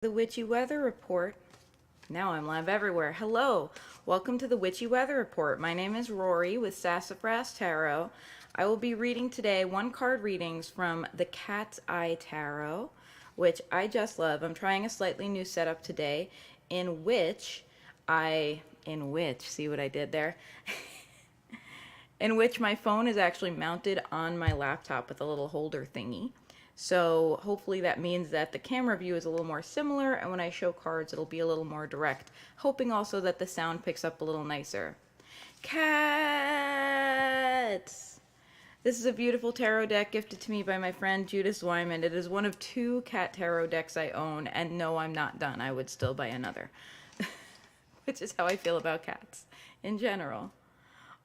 The Witchy Weather Report. Now I'm live everywhere. Hello, welcome to the Witchy Weather Report. My name is Rory with Sassafras Tarot. I will be reading today one card readings from the Cat's Eye Tarot, which I just love. I'm trying a slightly new setup today in which see what I did there? In which my phone is actually mounted on my laptop with a little holder thingy. So hopefully that means that the camera view is a little more similar, and when I show cards it'll be a little more direct, hoping also that the sound picks up a little nicer. Cats! This is a beautiful tarot deck gifted to me by my friend Judith Wyman. It is one of 2 cat tarot decks I own, and no, I'm not done. I would still buy another. Which is how I feel about cats in general.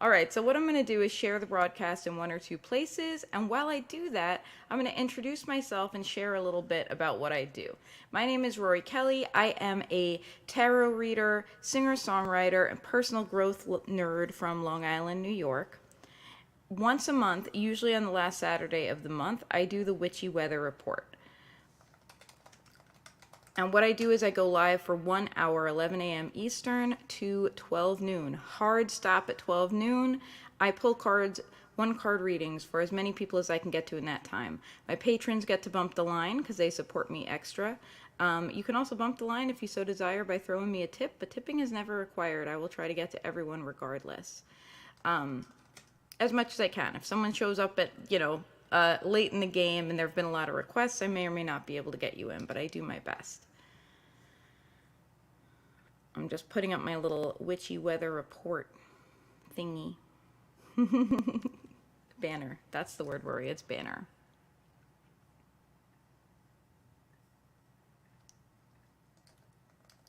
Alright, so what I'm going to do is share the broadcast in 1 or 2 places, and while I do that, I'm going to introduce myself and share a little bit about what I do. My name is Rory Kelly. I am a tarot reader, singer-songwriter, and personal growth nerd from Long Island, New York. Once a month, usually on the last Saturday of the month, I do the Witchy Weather Report. And what I do is I go live for 1 hour, 11 a.m. Eastern to 12 noon. Hard stop at 12 noon. I pull cards, 1 card readings for as many people as I can get to in that time. My patrons get to bump the line because they support me extra. You can also bump the line if you so desire by throwing me a tip, but tipping is never required. I will try to get to everyone regardless. As much as I can. If someone shows up at, late in the game and there have been a lot of requests, I may or may not be able to get you in, but I do my best. I'm just putting up my little Witchy Weather Report thingy. Banner. That's the word, Rory. It's banner.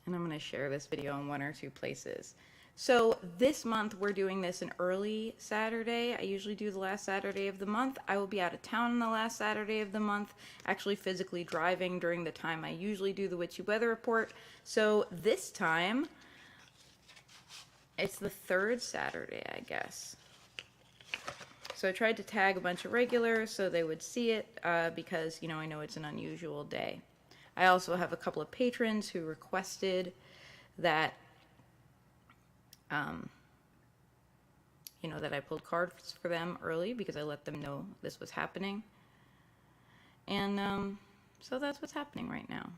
And I'm going to share this video in 1 or 2 places. So this month we're doing this an early Saturday. I usually do the last Saturday of the month. I will be out of town on the last Saturday of the month, actually physically driving during the time I usually do the Witchy Weather Report. So this time, it's the 3rd Saturday, I guess. So I tried to tag a bunch of regulars so they would see it because, I know it's an unusual day. I also have a couple of patrons who requested that that I pulled cards for them early because I let them know this was happening. And so that's what's happening right now.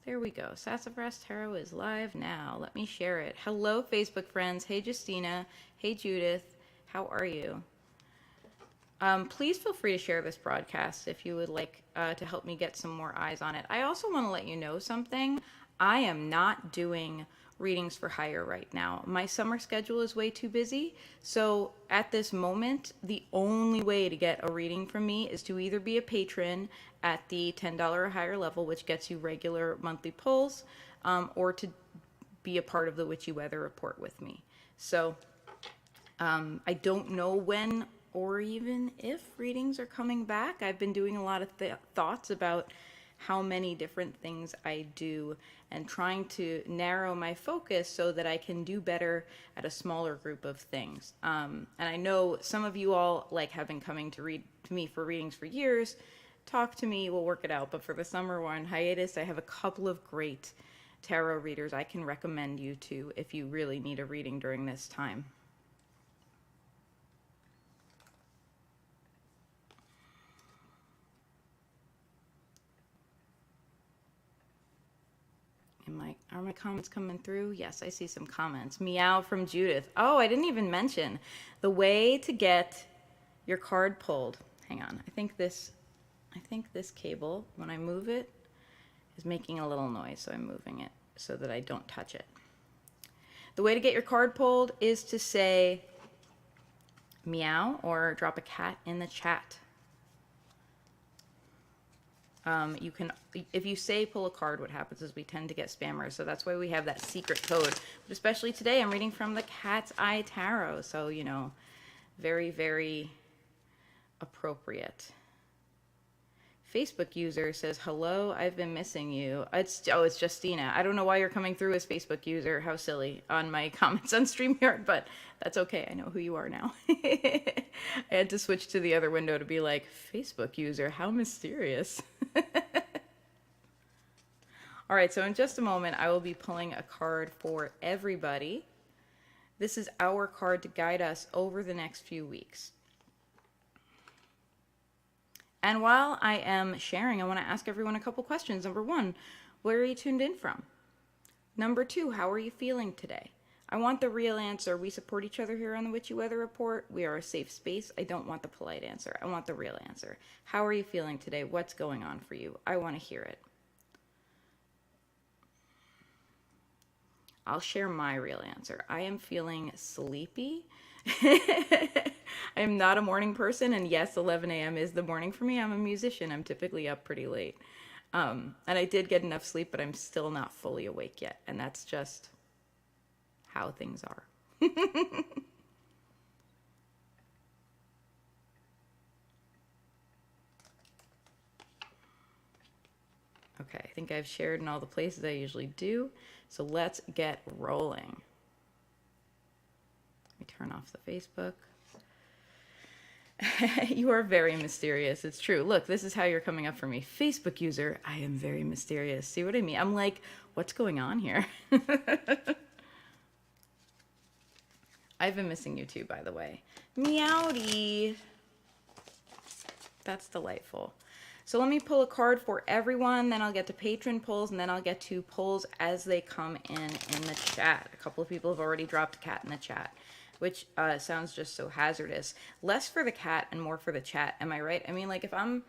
There we go. Sassafras Tarot is live now. Let me share it. Hello, Facebook friends. Hey, Justina. Hey, Judith. How are you? Please feel free to share this broadcast if you would like to help me get some more eyes on it. I also want to let you know something. I am not doing readings for hire right now. My summer schedule is way too busy. So at this moment, the only way to get a reading from me is to either be a patron at the $10 or higher level, which gets you regular monthly pulls, or to be a part of the Witchy Weather Report with me. So I don't know when or even if readings are coming back. I've been doing a lot of thoughts about how many different things I do and trying to narrow my focus so that I can do better at a smaller group of things. And I know some of you all have been coming to me for readings for years. Talk to me, we'll work it out. But for the summer one hiatus, I have a couple of great tarot readers I can recommend you to if you really need a reading during this time. Are my comments coming through? Yes, I see some comments. Meow from Judith. Oh, I didn't even mention the way to get your card pulled. Hang on. I think this cable, when I move it, is making a little noise, so I'm moving it so that I don't touch it. The way to get your card pulled is to say meow or drop a cat in the chat. You can, if you say pull a card, what happens is we tend to get spammers. So that's why we have that secret code. But especially today, I'm reading from the Cat's Eye Tarot. So, very, very appropriate. Facebook user says, hello, I've been missing you. It's Justina. I don't know why you're coming through as Facebook user. How silly on my comments on StreamYard, but that's okay. I know who you are now. I had to switch to the other window to be like, Facebook user, how mysterious. All right, so in just a moment, I will be pulling a card for everybody. This is our card to guide us over the next few weeks. And while I am sharing, I want to ask everyone a couple questions. Number one, where are you tuned in from? Number two, how are you feeling today? I want the real answer. We support each other here on the Witchy Weather Report. We are a safe space. I don't want the polite answer. I want the real answer. How are you feeling today? What's going on for you? I want to hear it. I'll share my real answer. I am feeling sleepy. I am not a morning person, and yes, 11 a.m. is the morning for me. I'm a musician. I'm typically up pretty late. And I did get enough sleep, but I'm still not fully awake yet. And that's just how things are. Okay, I think I've shared in all the places I usually do. So let's get rolling. Let me turn off the Facebook. You are very mysterious. It's true. Look, this is how you're coming up for me. Facebook user, I am very mysterious. See what I mean? I'm like, what's going on here? I've been missing you too, by the way. Meowdy. That's delightful. So let me pull a card for everyone, then I'll get to patron polls, and then I'll get to polls as they come in the chat. A couple of people have already dropped a cat in the chat, which sounds just so hazardous. Less for the cat and more for the chat, am I right? I mean, like if I'm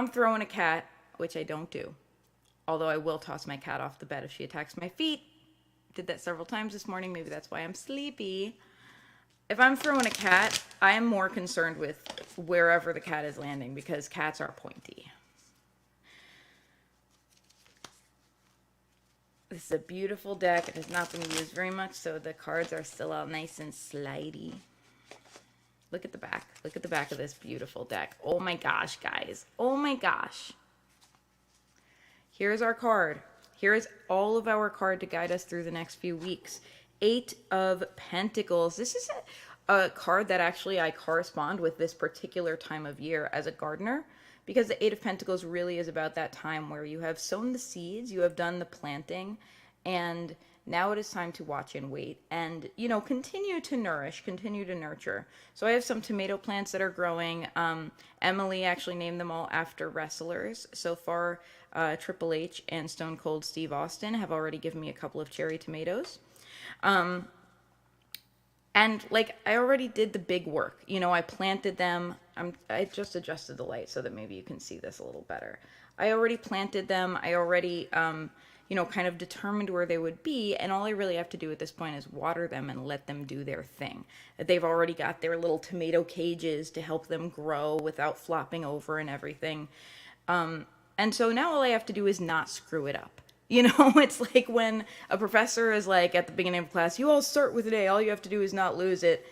throwing a cat, which I don't do, although I will toss my cat off the bed if she attacks my feet. Did that several times this morning, maybe that's why I'm sleepy. If I'm throwing a cat, I am more concerned with wherever the cat is landing because cats are pointy. This is a beautiful deck. It has not been used very much, so the cards are still all nice and slidey. Look at the back. Look at the back of this beautiful deck. Oh my gosh, guys. Oh my gosh. Here's our card. Here is all of our card to guide us through the next few weeks. 8 of Pentacles. This is a card that actually I correspond with this particular time of year as a gardener, because the 8 of Pentacles really is about that time where you have sown the seeds, you have done the planting, and now it is time to watch and wait and, you know, continue to nourish, continue to nurture. So I have some tomato plants that are growing. Emily actually named them all after wrestlers. So far, Triple H and Stone Cold Steve Austin have already given me a couple of cherry tomatoes. And like I already did the big work, you know, I planted them. I just adjusted the light so that maybe you can see this a little better. I already planted them. I already, you know, kind of determined where they would be. And all I really have to do at this point is water them and let them do their thing. They've already got their little tomato cages to help them grow without flopping over and everything. And so now all I have to do is not screw it up. You know, it's like when a professor is like at the beginning of class, you all start with an A, all you have to do is not lose it.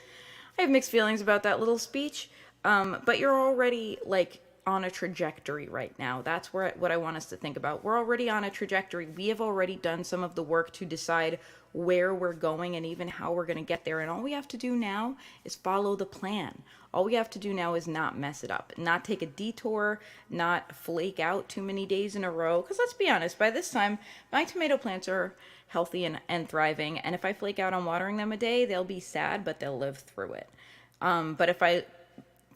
I have mixed feelings about that little speech, but you're already like on a trajectory right now. That's what I want us to think about. We're already on a trajectory. We have already done some of the work to decide where we're going and even how we're going to get there. And all we have to do now is follow the plan. All we have to do now is not mess it up, not take a detour, not flake out too many days in a row. Because let's be honest, by this time, my tomato plants are healthy and thriving. And if I flake out on watering them a day, they'll be sad, but they'll live through it. But if I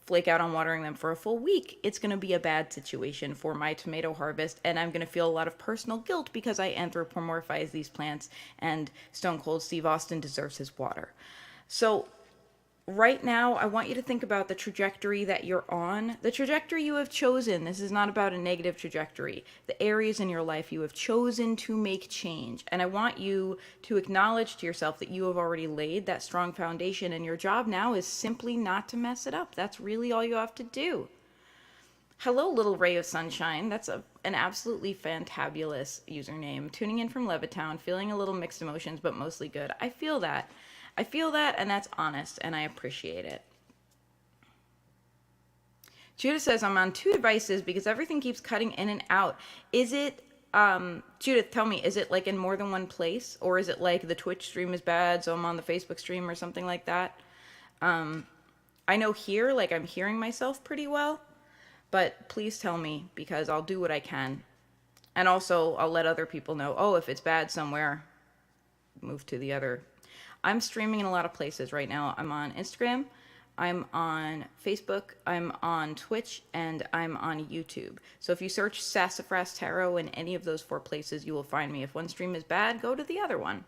flake out on watering them for a full week, it's going to be a bad situation for my tomato harvest, and I'm going to feel a lot of personal guilt because I anthropomorphize these plants, and Stone Cold Steve Austin deserves his water. So right now, I want you to think about the trajectory that you're on, the trajectory you have chosen. This is not about a negative trajectory. The areas in your life you have chosen to make change. And I want you to acknowledge to yourself that you have already laid that strong foundation, and your job now is simply not to mess it up. That's really all you have to do. Hello, little ray of sunshine. That's an absolutely fantabulous username. Tuning in from Levittown, feeling a little mixed emotions, but mostly good. I feel that. And that's honest, and I appreciate it. Judith says, I'm on 2 devices because everything keeps cutting in and out. Is it, Judith, tell me, is it like in more than one place? Or is it like the Twitch stream is bad, so I'm on the Facebook stream or something like that? I know here, like I'm hearing myself pretty well, but please tell me because I'll do what I can. And also, I'll let other people know, oh, if it's bad somewhere, move to the other. I'm streaming in a lot of places right now. I'm on Instagram, I'm on Facebook, I'm on Twitch, and I'm on YouTube. So if you search Sassafras Tarot in any of those 4 places, you will find me. If one stream is bad, go to the other one.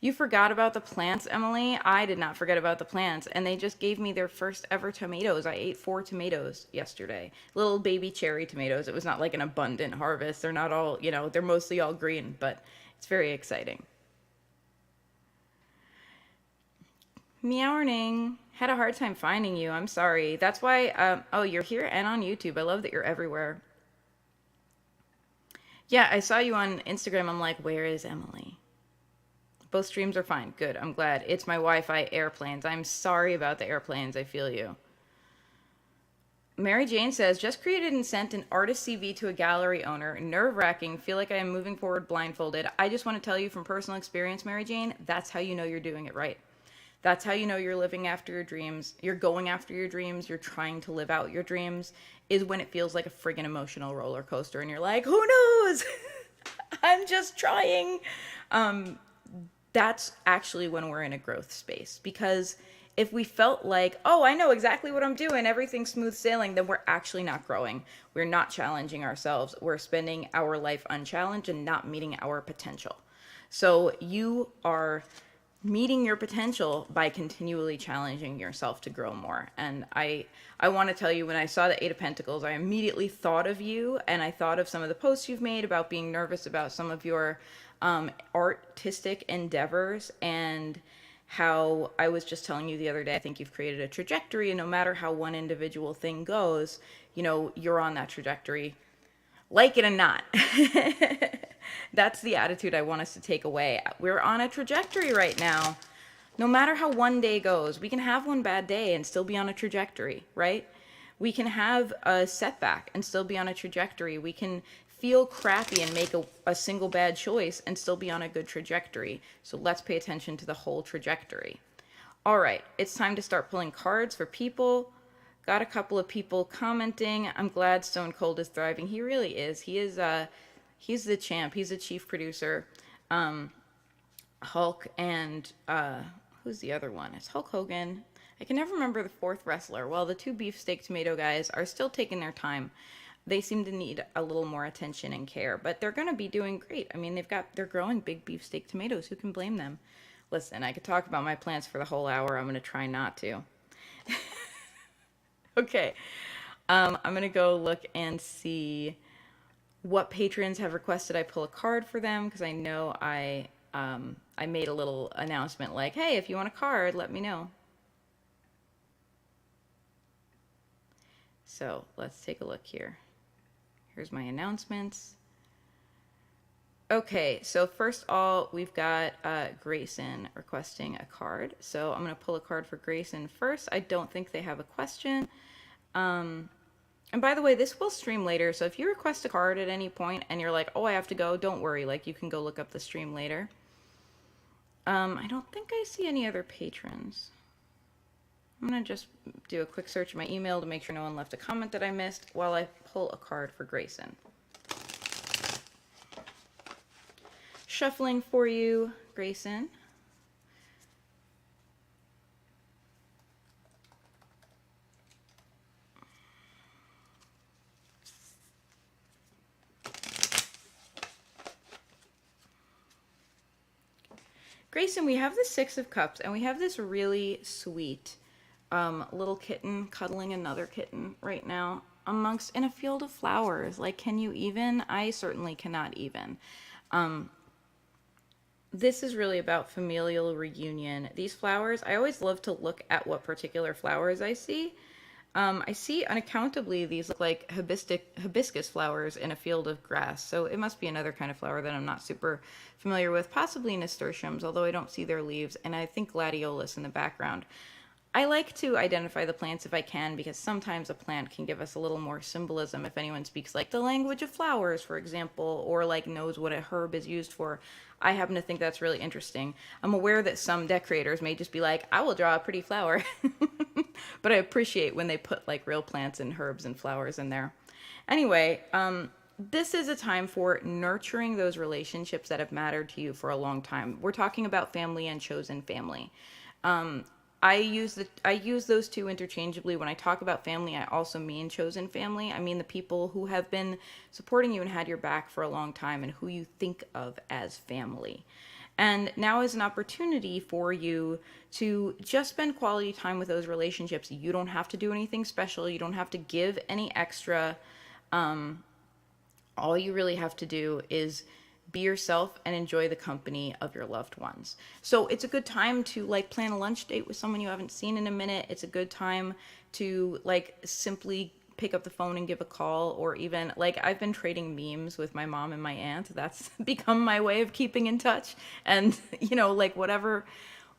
You forgot about the plants, Emily? I did not forget about the plants, and they just gave me their first ever tomatoes. I ate 4 tomatoes yesterday. Little baby cherry tomatoes. It was not like an abundant harvest. They're not all, they're mostly all green, but it's very exciting. Meowing. Had a hard time finding you. I'm sorry. That's why, oh, you're here and on YouTube. I love that you're everywhere. Yeah, I saw you on Instagram. I'm like, where is Emily? Both streams are fine. Good. I'm glad. It's my Wi-Fi airplanes. I'm sorry about the airplanes. I feel you. Mary Jane says, just created and sent an artist CV to a gallery owner. Nerve-wracking. Feel like I am moving forward blindfolded. I just want to tell you from personal experience, Mary Jane, that's how you know you're doing it right. That's how you know you're living after your dreams. You're going after your dreams. You're trying to live out your dreams, is when it feels like a friggin' emotional roller coaster and you're like, who knows? I'm just trying. That's actually when we're in a growth space, because if we felt like, oh, I know exactly what I'm doing, everything's smooth sailing, then we're actually not growing. We're not challenging ourselves. We're spending our life unchallenged and not meeting our potential. So you are meeting your potential by continually challenging yourself to grow more. And I want to tell you, when I saw the 8 of Pentacles, I immediately thought of you, and I thought of some of the posts you've made about being nervous about some of your artistic endeavors, and how I was just telling you the other day, I think you've created a trajectory, and no matter how one individual thing goes, you're on that trajectory, like it or not. That's the attitude I want us to take away. We're on a trajectory right now. No matter how one day goes, we can have one bad day and still be on a trajectory, right? We can have a setback and still be on a trajectory. We can feel crappy and make a single bad choice and still be on a good trajectory. So let's pay attention to the whole trajectory. All right, it's time to start pulling cards for people. Got a couple of people commenting. I'm glad Stone Cold is thriving. He really is. He's the champ. He's a chief producer. Hulk and who's the other one? It's Hulk Hogan. I can never remember the 4th wrestler. Well, the 2 beefsteak tomato guys are still taking their time. They seem to need a little more attention and care, but they're going to be doing great. I mean, they're growing big beefsteak tomatoes. Who can blame them? Listen, I could talk about my plants for the whole hour. I'm going to try not to. Okay. I'm going to go look and see what patrons have requested I pull a card for them, because I know I made a little announcement like, hey, if you want a card, let me know. So let's take a look here. Here's my announcements. Okay, so first of all, we've got Grayson requesting a card. So I'm going to pull a card for Grayson first. I don't think they have a question. And by the way, this will stream later. So if you request a card at any point and you're like, oh, I have to go, don't worry. Like, you can go look up the stream later. I don't think I see any other patrons. I'm going to just do a quick search of my email to make sure no one left a comment that I missed while I pull a card for Grayson. Shuffling for you, Grayson. Grayson, we have the 6 of Cups, and we have this really sweet little kitten cuddling another kitten right now in a field of flowers. Like, can you even? I certainly cannot even. This is really about familial reunion. These flowers, I always love to look at what particular flowers I see. I see unaccountably these look like hibiscus flowers in a field of grass. So it must be another kind of flower that I'm not super familiar with, possibly nasturtiums, although I don't see their leaves, and I think gladiolus in the background. I like to identify the plants if I can, because sometimes a plant can give us a little more symbolism if anyone speaks like the language of flowers, for example, or like knows what a herb is used for. I happen to think that's really interesting. I'm aware that some decorators may just be like, I will draw a pretty flower. But I appreciate when they put like real plants and herbs and flowers in there. Anyway, this is a time for nurturing those relationships that have mattered to you for a long time. We're talking about family and chosen family. Um, I use those two interchangeably. When I talk about family, I also mean chosen family. I mean the people who have been supporting you and had your back for a long time and who you think of as family. And now is an opportunity for you to just spend quality time with those relationships. You don't have to do anything special. You don't have to give any extra. All you really have to do is be yourself and enjoy the company of your loved ones. So it's a good time to like plan a lunch date with someone you haven't seen in a minute. It's a good time to like simply pick up the phone and give a call, or even like I've been trading memes with my mom and my aunt. That's become my way of keeping in touch. And like whatever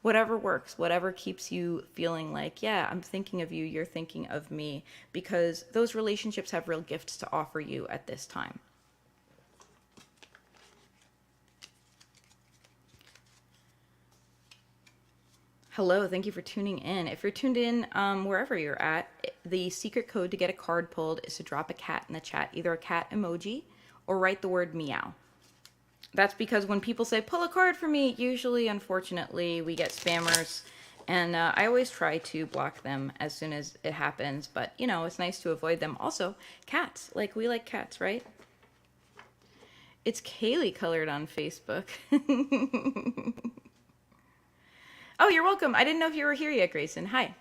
works, whatever keeps you feeling like, yeah, I'm thinking of you, you're thinking of me, because those relationships have real gifts to offer you at this time. Hello, thank you for tuning in. If you're tuned in wherever you're at, the secret code to get a card pulled is to drop a cat in the chat, either a cat emoji or write the word meow. That's because when people say, pull a card for me, usually, unfortunately, we get spammers. And I always try to block them as soon as it happens. But, it's nice to avoid them. Also, cats. Like, we like cats, right? It's Kaylee colored on Facebook. Oh, you're welcome. I didn't know if you were here yet, Grayson. Hi.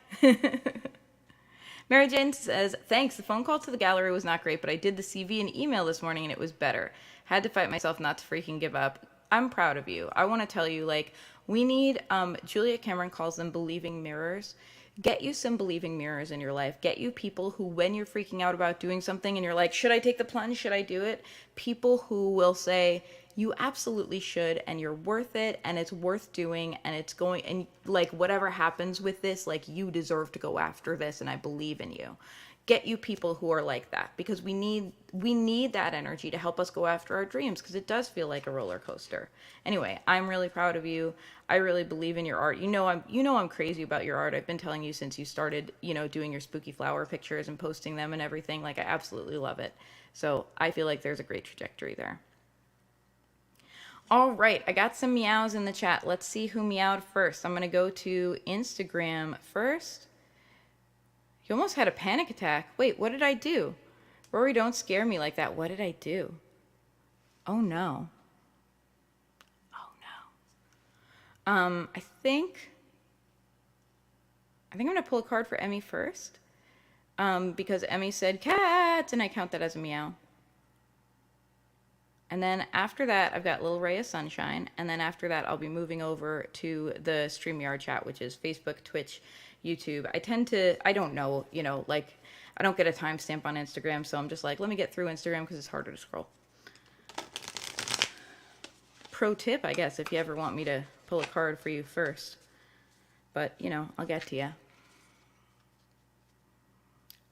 Mary Jane says, thanks. The phone call to the gallery was not great, but I did the CV and email this morning and it was better. Had to fight myself not to freaking give up. I'm proud of you. I want to tell you, like, we need, Julia Cameron calls them believing mirrors. Get you some believing mirrors in your life. Get you people who, when you're freaking out about doing something and you're like, should I take the plunge? Should I do it? People who will say, you absolutely should, and you're worth it, and it's worth doing, and it's going, and like whatever happens with this, like you deserve to go after this, and I believe in you. Get you people who are like that, because we need that energy to help us go after our dreams, because it does feel like a roller coaster. Anyway, I'm really proud of you. I really believe in your art. I'm crazy about your art. I've been telling you since you started, doing your spooky flower pictures and posting them and everything. Like, I absolutely love it. So I feel like there's a great trajectory there. All right, I got some meows in the chat. Let's see who meowed first. I'm going to go to Instagram first. You almost had a panic attack. Wait, what did I do? Rory, don't scare me like that. What did I do? Oh, no. Oh, no. I think I'm going to pull a card for Emmy first. Because Emmy said cats, and I count that as a meow. And then after that, I've got Little Ray of Sunshine. And then after that, I'll be moving over to the StreamYard chat, which is Facebook, Twitch, YouTube. I don't know, I don't get a timestamp on Instagram. So I'm just like, let me get through Instagram because it's harder to scroll. Pro tip, I guess, if you ever want me to pull a card for you first. But, I'll get to you.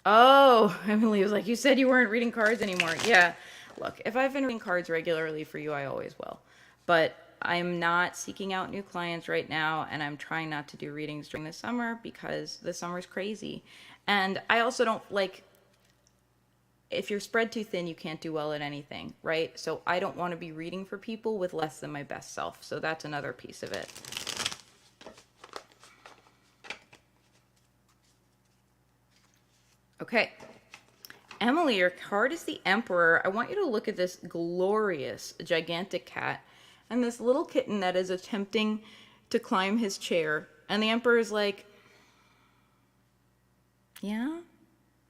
Oh, Emily was like, you said you weren't reading cards anymore. Yeah. Look, if I've been reading cards regularly for you, I always will. But I'm not seeking out new clients right now, and I'm trying not to do readings during the summer because the summer's crazy. And I also don't if you're spread too thin, you can't do well at anything, right? So I don't want to be reading for people with less than my best self. So that's another piece of it. Okay. Emily, your card is the Emperor. I want you to look at this glorious, gigantic cat and this little kitten that is attempting to climb his chair. And the Emperor is like, yeah,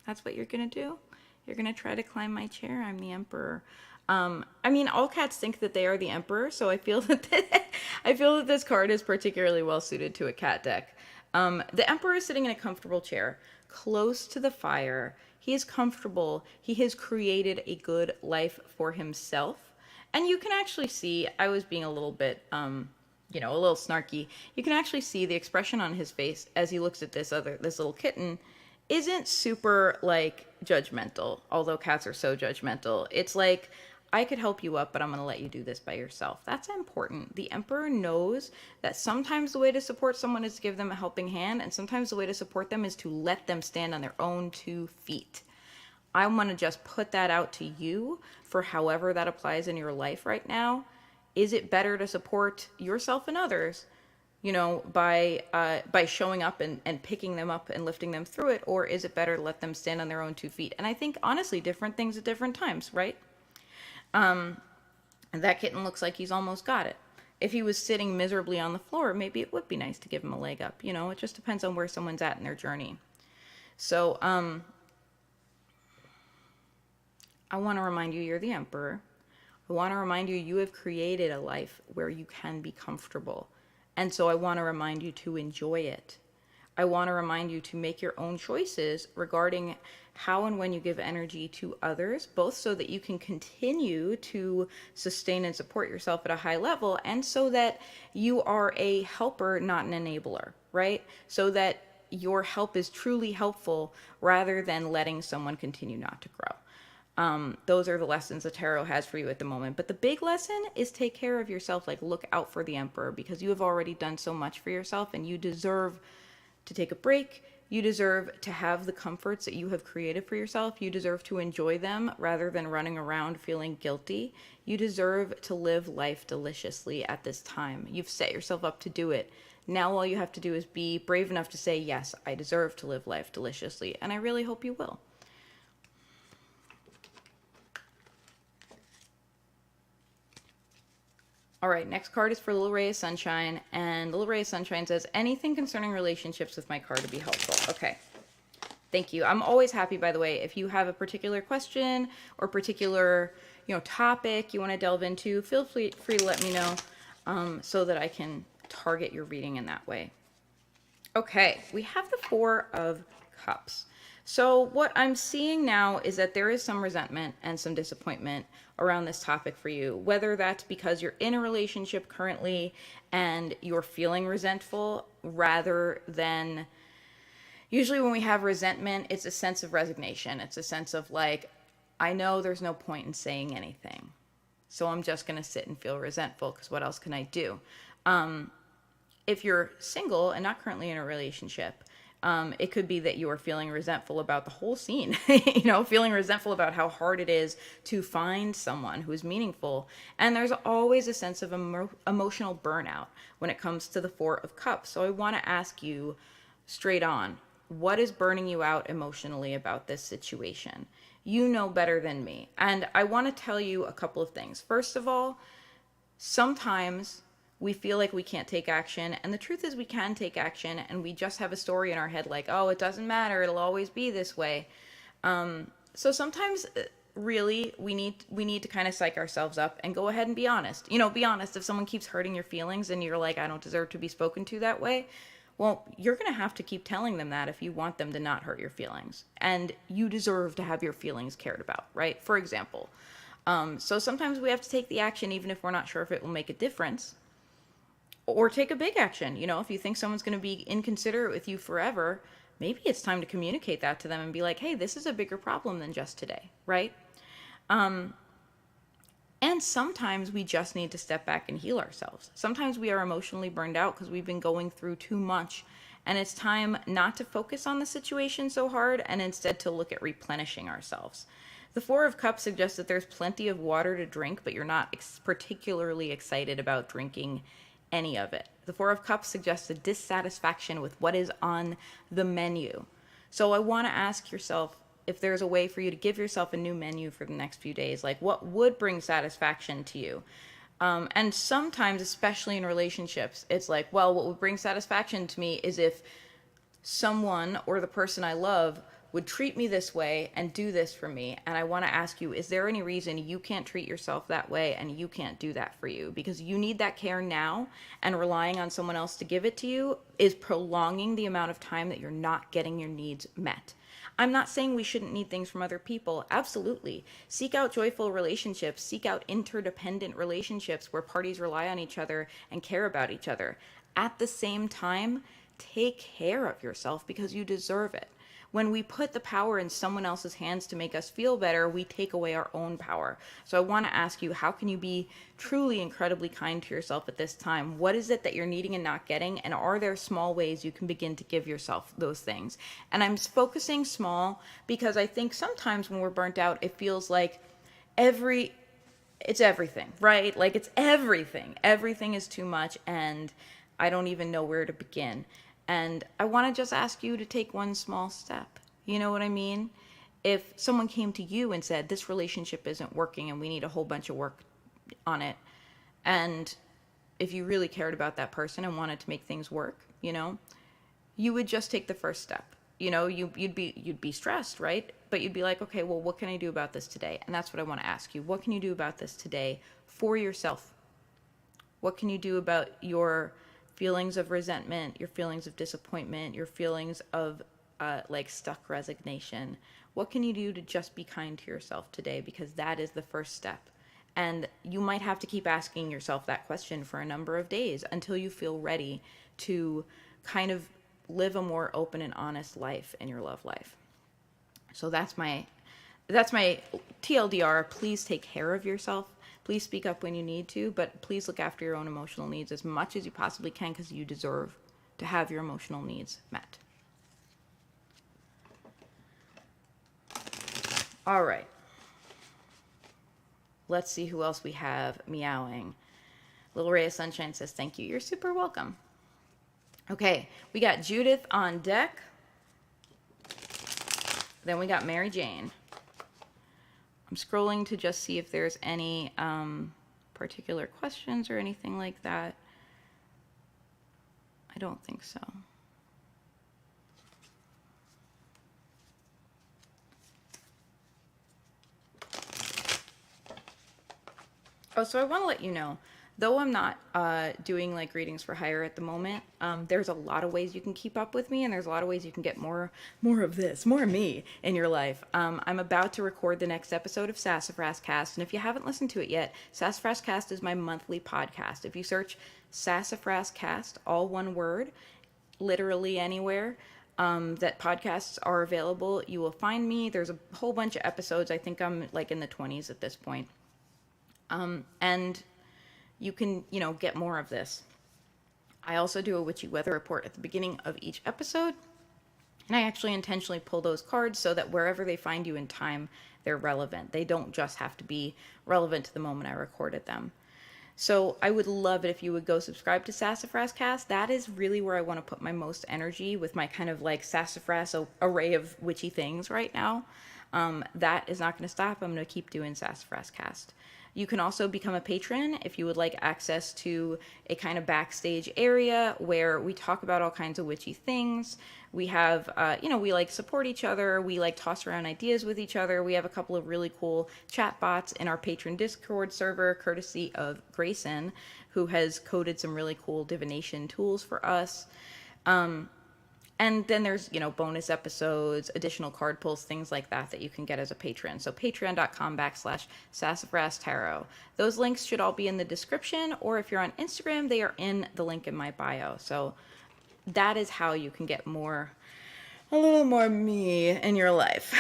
that's what you're going to do? You're going to try to climb my chair? I'm the Emperor. All cats think that they are the Emperor, so I feel that this card is particularly well suited to a cat deck. The Emperor is sitting in a comfortable chair, close to the fire. He is comfortable. He has created a good life for himself. And you can actually see, I was being a little bit, a little snarky. You can actually see the expression on his face as he looks at this little kitten isn't super, judgmental, although cats are so judgmental. It's like, I could help you up, but I'm going to let you do this by yourself. That's important. The Emperor knows that sometimes the way to support someone is to give them a helping hand, and sometimes the way to support them is to let them stand on their own 2 feet. I want to just put that out to you for however that applies in your life right now. Is it better to support yourself and others, by showing up and picking them up and lifting them through it, or is it better to let them stand on their own 2 feet? And I think honestly, different things at different times, right? That kitten looks like he's almost got it. If he was sitting miserably on the floor, maybe it would be nice to give him a leg up. It just depends on where someone's at in their journey. So, I want to remind you, you're the emperor. I want to remind you, you have created a life where you can be comfortable. And so I want to remind you to enjoy it. I want to remind you to make your own choices regarding how and when you give energy to others, both so that you can continue to sustain and support yourself at a high level, and so that you are a helper, not an enabler, right? So that your help is truly helpful rather than letting someone continue not to grow. Those are the lessons the tarot has for you at the moment. But the big lesson is take care of yourself. Like, look out for the emperor, because you have already done so much for yourself, and you deserve to take a break. You deserve to have the comforts that you have created for yourself. You deserve to enjoy them rather than running around feeling guilty. You deserve to live life deliciously at this time. You've set yourself up to do it. Now all you have to do is be brave enough to say, yes, I deserve to live life deliciously. And I really hope you will. All right, next card is for Little Ray of Sunshine, and Little Ray of Sunshine says, anything concerning relationships with my card to be helpful. Okay, thank you. I'm always happy, by the way, if you have a particular question or particular, topic you want to delve into, feel free to let me know, so that I can target your reading in that way. Okay, we have the Four of Cups. So what I'm seeing now is that there is some resentment and some disappointment around this topic for you, whether that's because you're in a relationship currently and you're feeling resentful, rather than, usually when we have resentment, it's a sense of resignation. It's a sense of like, I know there's no point in saying anything, so I'm just going to sit and feel resentful because what else can I do? If you're single and not currently in a relationship, it could be that you are feeling resentful about the whole scene, feeling resentful about how hard it is to find someone who is meaningful. And there's always a sense of emotional burnout when it comes to the Four of Cups. So I want to ask you straight on, what is burning you out emotionally about this situation? You know better than me. And I want to tell you a couple of things. First of all, sometimes we feel like we can't take action, and the truth is we can take action, and we just have a story in our head like, oh, it doesn't matter, it'll always be this way. So sometimes really we need to kind of psych ourselves up and go ahead and be honest. Be honest. If someone keeps hurting your feelings and you're like, I don't deserve to be spoken to that way, well, you're going to have to keep telling them that if you want them to not hurt your feelings. And you deserve to have your feelings cared about, right? For example. So sometimes we have to take the action even if we're not sure if it will make a difference. Or take a big action. If you think someone's going to be inconsiderate with you forever, maybe it's time to communicate that to them and be like, hey, this is a bigger problem than just today, right? And sometimes we just need to step back and heal ourselves. Sometimes we are emotionally burned out because we've been going through too much, and it's time not to focus on the situation so hard and instead to look at replenishing ourselves. The Four of Cups suggests that there's plenty of water to drink, but you're not particularly excited about drinking any of it. The Four of Cups suggests a dissatisfaction with what is on the menu. So I want to ask yourself if there's a way for you to give yourself a new menu for the next few days. Like, what would bring satisfaction to you? And sometimes, especially in relationships, it's like, well, what would bring satisfaction to me is if someone or the person I love would treat me this way and do this for me. And I want to ask you, is there any reason you can't treat yourself that way and you can't do that for you? Because you need that care now, and relying on someone else to give it to you is prolonging the amount of time that you're not getting your needs met. I'm not saying we shouldn't need things from other people. Absolutely. Seek out joyful relationships. Seek out interdependent relationships where parties rely on each other and care about each other. At the same time, take care of yourself because you deserve it. when we put the power in someone else's hands to make us feel better, we take away our own power. So I want to ask you, how can you be truly incredibly kind to yourself at this time? What is it that you're needing and not getting? And are there small ways you can begin to give yourself those things? And I'm focusing small because I think sometimes when we're burnt out, it feels like it's everything, right? Like it's everything. Everything is too much and I don't even know where to begin. And I want to just ask you to take one small step. You know what I mean? If someone came to you and said, this relationship isn't working and we need a whole bunch of work on it. And if you really cared about that person and wanted to make things work, you would just take the first step. You'd be stressed, right? But you'd be like, okay, well, what can I do about this today? And that's what I want to ask you. What can you do about this today for yourself? What can you do about your feelings of resentment, your feelings of disappointment, your feelings of stuck resignation? What can you do to just be kind to yourself today? Because that is the first step. And you might have to keep asking yourself that question for a number of days until you feel ready to kind of live a more open and honest life in your love life. So that's my TLDR. Please take care of yourself. Please speak up when you need to, but please look after your own emotional needs as much as you possibly can, because you deserve to have your emotional needs met. All right. Let's see who else we have meowing. Little Ray of Sunshine says, thank you. You're super welcome. Okay, we got Judith on deck. Then we got Mary Jane. I'm scrolling to just see if there's any particular questions or anything like that. I don't think so. Oh, so I want to let you know, though I'm not doing like readings for hire at the moment, there's a lot of ways you can keep up with me, and there's a lot of ways you can get more of this, more of me in your life. I'm about to record the next episode of Sassafras Cast, and if you haven't listened to it yet, Sassafras Cast is my monthly podcast. If you search Sassafras Cast, all one word, literally anywhere that podcasts are available, you will find me. There's a whole bunch of episodes. I think I'm like in the 20s at this point. And you can, get more of this. I also do a Witchy Weather Report at the beginning of each episode. And I actually intentionally pull those cards so that wherever they find you in time, they're relevant. They don't just have to be relevant to the moment I recorded them. So I would love it if you would go subscribe to Sassafras Cast. That is really where I want to put my most energy with my kind of like sassafras array of witchy things right now. That is not going to stop. I'm going to keep doing Sassafras Cast. You can also become a patron if you would like access to a kind of backstage area where we talk about all kinds of witchy things. We have, we like support each other. We like toss around ideas with each other. We have a couple of really cool chat bots in our patron Discord server, courtesy of Grayson, who has coded some really cool divination tools for us. And then there's, bonus episodes, additional card pulls, things like that you can get as a patron. So patreon.com/Sassafras Tarot. Those links should all be in the description, or if you're on Instagram, they are in the link in my bio. So that is how you can get a little more me in your life.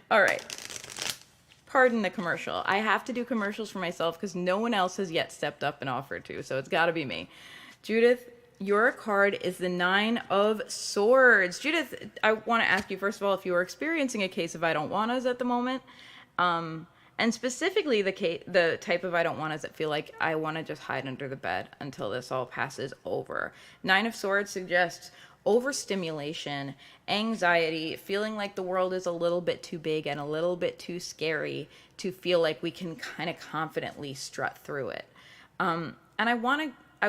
All right. Pardon the commercial. I have to do commercials for myself because no one else has yet stepped up and offered to, so it's got to be me. Judith, your card is the 9 of Swords. Judith, I want to ask you, first of all, if you are experiencing a case of I don't wannas at the moment, and specifically the type of I don't wannas that feel like I want to just hide under the bed until this all passes over. 9 of Swords suggests overstimulation, anxiety, feeling like the world is a little bit too big and a little bit too scary to feel like we can kind of confidently strut through it. And I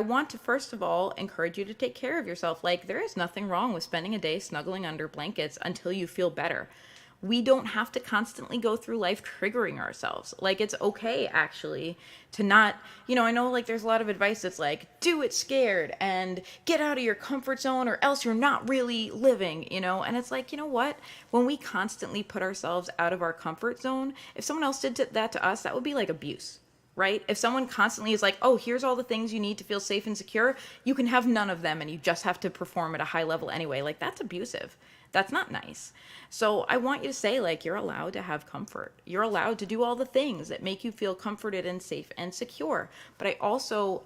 want to, first of all, encourage you to take care of yourself. Like, there is nothing wrong with spending a day snuggling under blankets until you feel better. We don't have to constantly go through life triggering ourselves. Like, it's okay, actually, to not, I know, like, there's a lot of advice that's like, do it scared and get out of your comfort zone or else you're not really living, And it's like, you know what? When we constantly put ourselves out of our comfort zone, if someone else did that to us, that would be like abuse. right? If someone constantly is like, oh, here's all the things you need to feel safe and secure, you can have none of them and you just have to perform at a high level anyway. Like, that's abusive. That's not nice. So I want you to say, like, you're allowed to have comfort. You're allowed to do all the things that make you feel comforted and safe and secure. But I also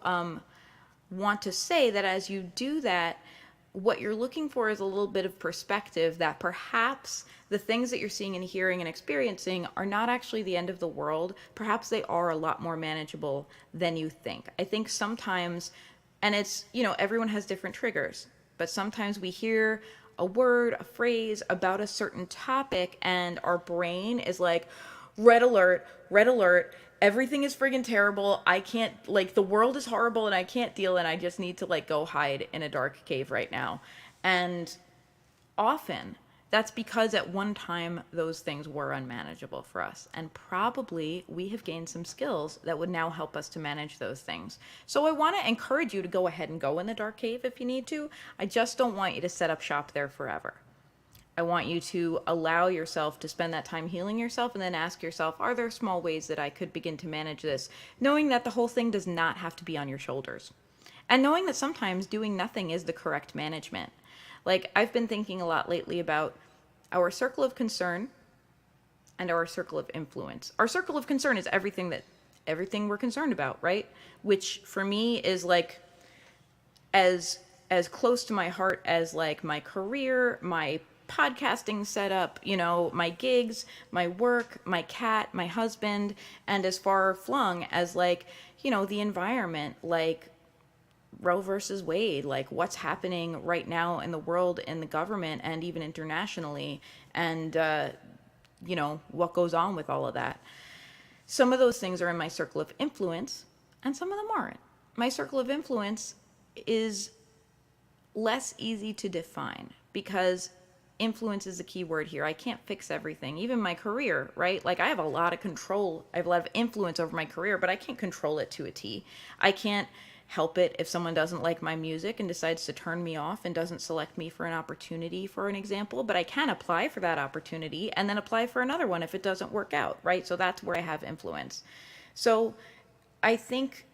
want to say that as you do that, what you're looking for is a little bit of perspective that perhaps the things that you're seeing and hearing and experiencing are not actually the end of the world. Perhaps they are a lot more manageable than you think. I think sometimes, and it's, everyone has different triggers, but sometimes we hear a word, a phrase about a certain topic, and our brain is like, red alert, everything is friggin' terrible. I can't, like, the world is horrible and I can't deal, and I just need to, like, go hide in a dark cave right now. And often that's because at one time those things were unmanageable for us. And probably we have gained some skills that would now help us to manage those things. So I want to encourage you to go ahead and go in the dark cave if you need to. I just don't want you to set up shop there forever. I want you to allow yourself to spend that time healing yourself and then ask yourself, are there small ways that I could begin to manage this? Knowing that the whole thing does not have to be on your shoulders. And knowing that sometimes doing nothing is the correct management. Like, I've been thinking a lot lately about our circle of concern and our circle of influence. Our circle of concern is everything we're concerned about, right? Which for me is like as close to my heart as like my career, my podcasting setup, my gigs, my work, my cat, my husband, and as far flung as like, the environment, like Roe versus Wade, like what's happening right now in the world, in the government, and even internationally, and, what goes on with all of that. Some of those things are in my circle of influence, and some of them aren't. My circle of influence is less easy to define because influence is the key word here. I can't fix everything, even my career, right? Like, I have a lot of control. I have a lot of influence over my career, but I can't control it to a T. I can't help it if someone doesn't like my music and decides to turn me off and doesn't select me for an opportunity, for an example, but I can apply for that opportunity and then apply for another one if it doesn't work out, right? So that's where I have influence. So I think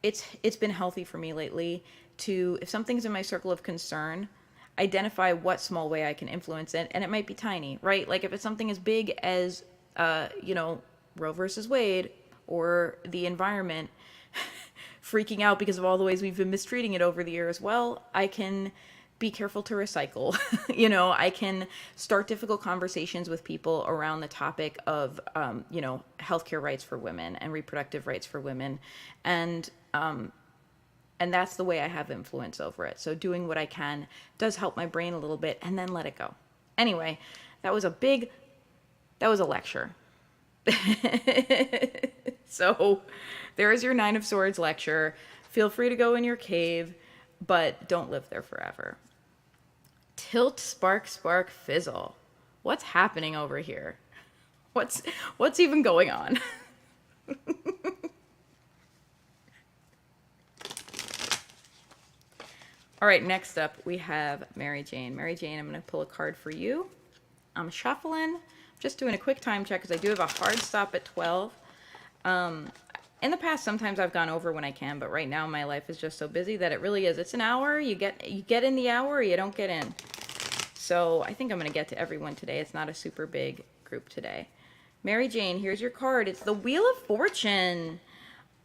it's been healthy for me lately to, if something's in my circle of concern, identify what small way I can influence it, and it might be tiny, right? Like, if it's something as big as, Roe versus Wade or the environment, freaking out because of all the ways we've been mistreating it over the years, well, I can be careful to recycle. I can start difficult conversations with people around the topic of, healthcare rights for women and reproductive rights for women. And that's the way I have influence over it. So doing what I can does help my brain a little bit, and then let it go. Anyway, that was a lecture. So there is your 9 of Swords lecture. Feel free to go in your cave, but don't live there forever. Tilt, spark, spark, fizzle. What's happening over here? What's even going on? All right, next up we have Mary Jane. Mary Jane, I'm going to pull a card for you. I'm shuffling. Just doing a quick time check because I do have a hard stop at 12. In the past, sometimes I've gone over when I can, but right now my life is just so busy that it really is. It's an hour. You get in the hour or you don't get in. So I think I'm going to get to everyone today. It's not a super big group today. Mary Jane, here's your card. It's the Wheel of Fortune.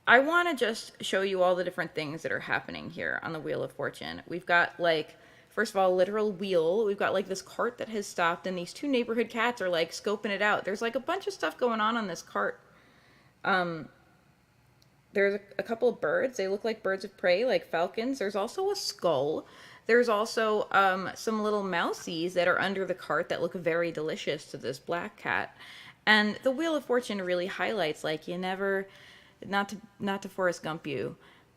I want to just show you all the different things that are happening here on the Wheel of Fortune. We've got, like, first of all, a literal wheel. We've got, like, this cart that has stopped, and these 2 neighborhood cats are, like, scoping it out. There's, like, a bunch of stuff going on this cart. There's a couple of birds. They look like birds of prey, like falcons. There's also a skull. There's also some little mousies that are under the cart that look very delicious to this black cat. And the Wheel of Fortune really highlights, like, you never, not to Forrest Gump you.